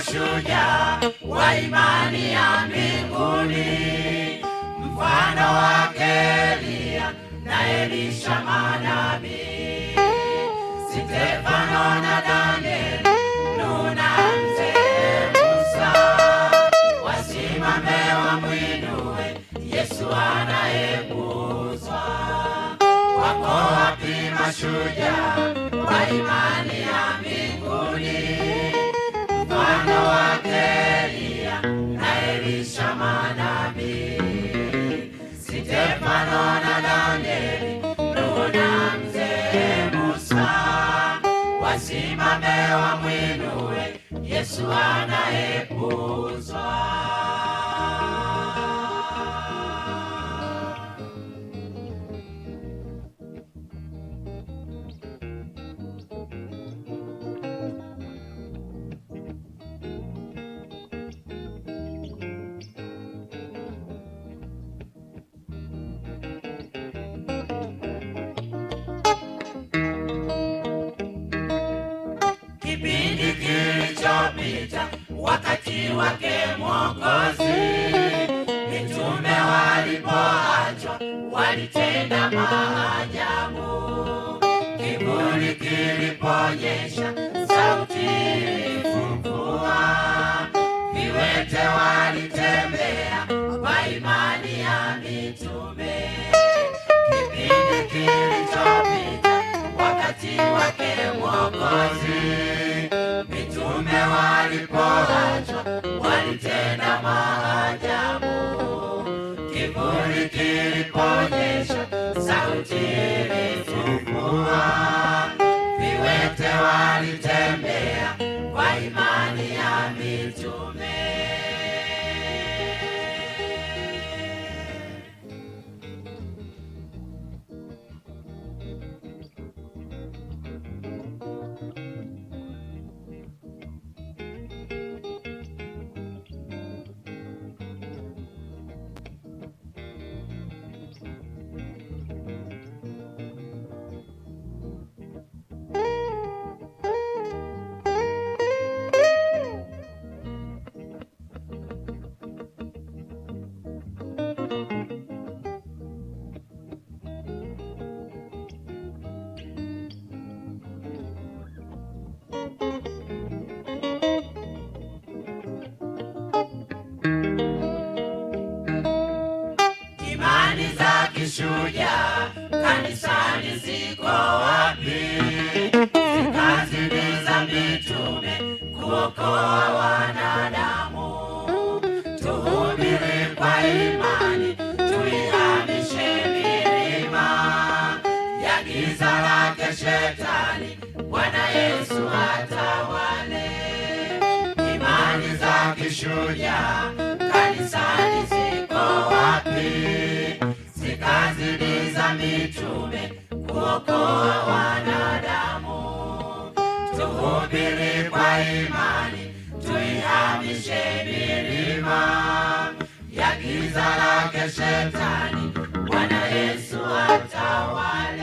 mashujaa wa imani ya mbinguni, mfano wake Elia na Elisha manabii, Stefano na Danieli, Nuhu na mzee Musa, wasimame wamwinue Yesu anayekuzwa. Wako wapi mashujaa wa imani ya mbinguni, mfano wake Elia na Elisha manabii, Stefano na Danieli, Nuhu na mzee Musa, wasimame wamwinue Yesu anayekuzwa. Kipindi kilichopita, wakati wake Mwokozi, mitume walipoachwa walitenda maajabu. Kivuli kiliponyesha, sauti ilifufua, viwete walitembea kwa imani ya mitume. Kipindi kilichopita, wakati wake Mwokozi, mitume walipoachwa walitenda maajabu. Kivuli kiliponyesha, sauti ilifufua, viwete walitembea kwa imani ya mitume. Imani za kishujaa kanisani ziko wapi? Kazi za mitume kuokoa wanadamu. Tuhubiri kwa imani, tuihamishe milima ya giza lake Shetani, Bwana Yesu atawale. Imani za kishujaa kanisani ziko wapi? Kazi za mitume kuokoa wanadamu. Tuhubiri kwa imani, tuihamishe milima ya giza lake Shetani, Bwana Yesu atawale.